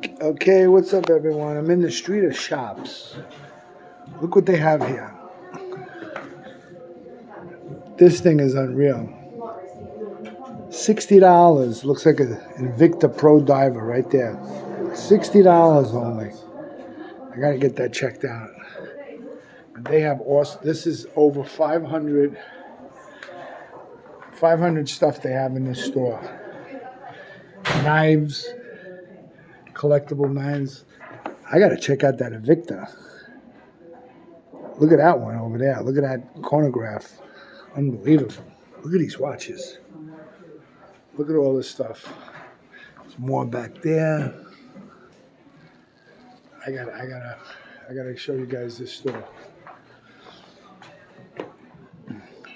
Okay, what's up, everyone? I'm in the street of shops. Look what they have here. This thing is unreal. $60. Looks like an Invicta Pro Diver right there. $60 only. I gotta get that checked out. And they have awesome. This is over 500 stuff they have in this store. Knives, collectible knives. I gotta check out that Invicta. Look at that one over there. Look at that chronograph. Unbelievable. Look at these watches. Look at all this stuff. There's more back there. I gotta show you guys this store.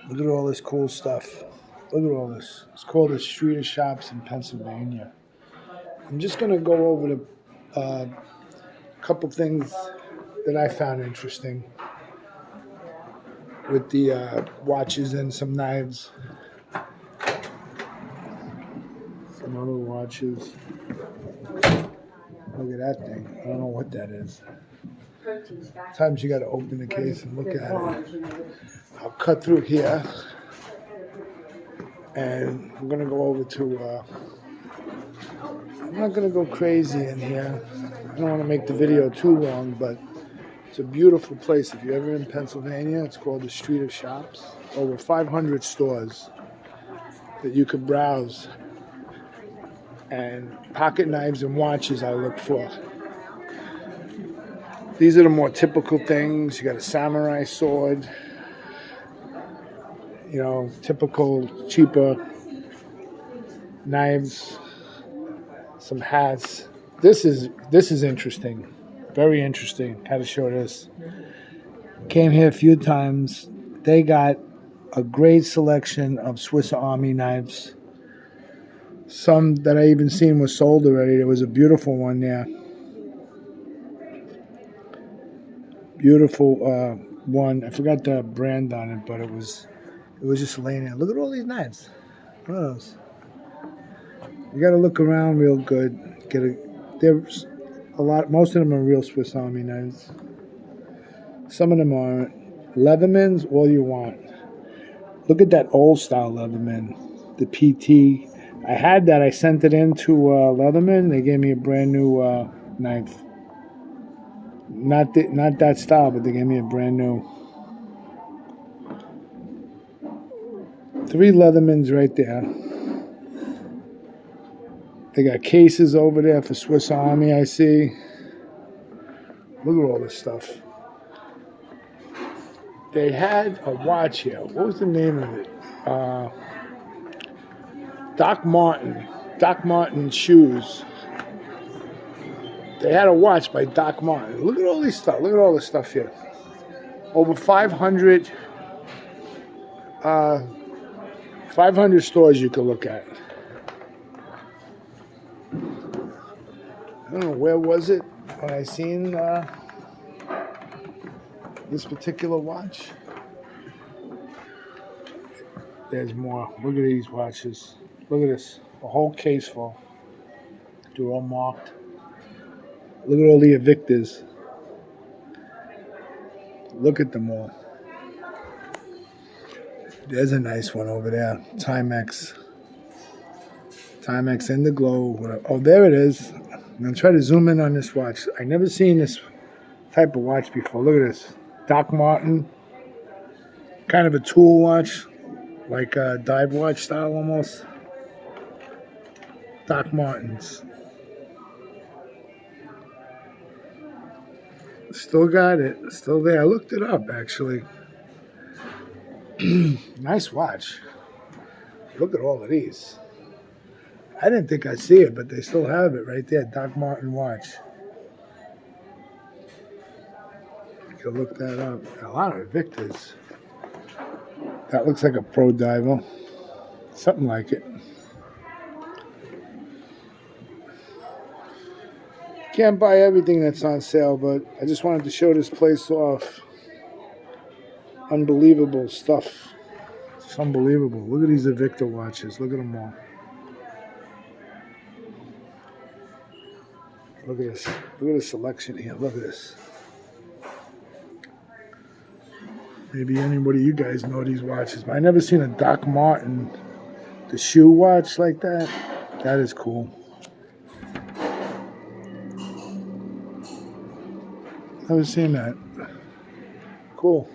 Look at all this cool stuff. Look at all this. It's called the Street of Shops in Pennsylvania. I'm just gonna go over a couple things that I found interesting with the watches and some knives. Some other watches. Look at that thing. I don't know what that is. Sometimes you got to open the case and look at it. I'll cut through here, and I'm gonna go over to. I'm not gonna go crazy in here. I don't want to make the video too long, but it's a beautiful place. If you're ever in Pennsylvania, it's called the Street of Shops. Over 500 stores that you could browse. And pocket knives and watches I look for. These are the more typical things. You got a samurai sword. You know, typical, cheaper knives. Some hats. This is interesting. Very interesting. Had to show this. Came here a few times. They got a great selection of Swiss Army knives. Some that I even seen was sold already. There was a beautiful one there. Beautiful one. I forgot the brand on it, but it was just laying there. Look at all these knives. What are those? You got to look around real good. There's a lot. Most of them are real Swiss Army knives. Some of them are Leathermans. All you want. Look at that old style Leatherman. The PT. I had that. I sent it in to Leatherman. They gave me a brand new knife. Not that style, but they gave me a brand new. 3 Leathermans right there. They got cases over there for Swiss Army, I see. Look at all this stuff. They had a watch here. What was the name of it? Doc Martin. Doc Martin shoes. They had a watch by Doc Martin. Look at all this stuff. Look at all this stuff here. Over 500 stores you could look at. I don't know, where was it when I seen this particular watch? There's more. Look at these watches. Look at this. A whole case full. They're all marked. Look at all the Invictas. Look at them all. There's a nice one over there. Timex. Timex in the glow. Whatever. Oh, there it is. I'm going to try to zoom in on this watch. I never seen this type of watch before. Look at this. Doc Martin. Kind of a tool watch. Like a dive watch style almost. Doc Martens. Still got it. Still there. I looked it up, actually. Nice watch. Look at all of these. I didn't think I'd see it, but they still have it right there. Doc Martin watch. You can look that up. A lot of Invictas. That looks like a Pro Diver. Something like it. Can't buy everything that's on sale, but I just wanted to show this place off. Unbelievable stuff. It's unbelievable. Look at these Invicta watches. Look at them all. Look at this. Look at the selection here. Look at this. Maybe anybody you guys know these watches, but I never seen a Doc Martin, the shoe watch like that. That is cool. Never seen that. Cool.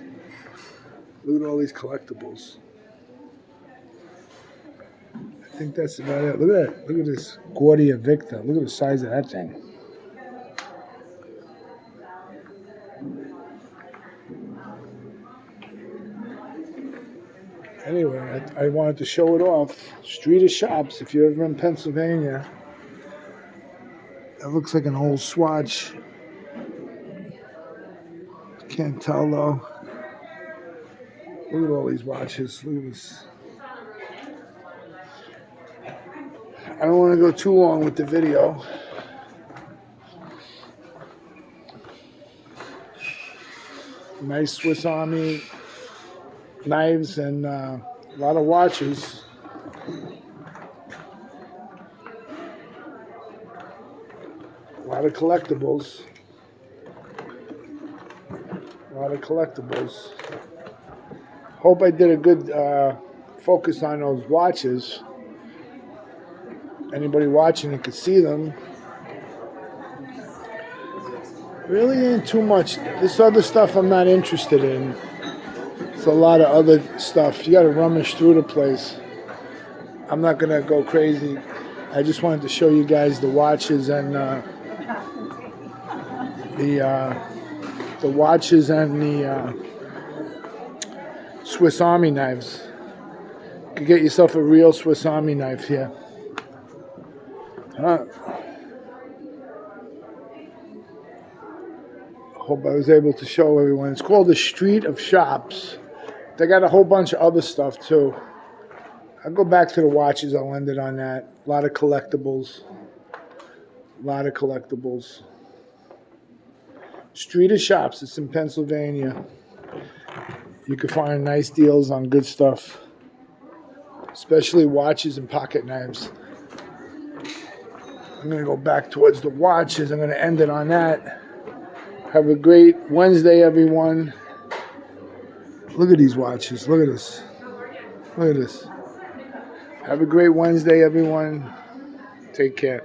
Look at all these collectibles. I think that's about it. Look at that. Look at this Army Invicta. Look at the size of that thing. Anyway, I wanted to show it off. Street of Shops, if you're ever in Pennsylvania. It looks like an old Swatch. Can't tell though. Look at all these watches. Look at this. I don't want to go too long with the video. Nice Swiss Army knives and a lot of watches. A lot of collectibles. A lot of collectibles. Hope I did a good focus on those watches. Anybody watching it could see them. Really ain't too much. This other stuff I'm not interested in. It's a lot of other stuff. You got to rummage through the place. I'm not going to go crazy. I just wanted to show you guys the watches and the watches and the Swiss Army knives. You could get yourself a real Swiss Army knife here. Hope I was able to show everyone. It's called the Street of Shops. They got a whole bunch of other stuff too. I'll go back to the watches. I'll end it on that. A lot of collectibles. A lot of collectibles. Street of Shops. It's in Pennsylvania. You can find nice deals on good stuff, especially watches and pocket knives. I'm going to go back towards the watches. I'm going to end it on that. Have a great Wednesday, everyone. Look at these watches. Look at this. Look at this. Have a great Wednesday, everyone. Take care.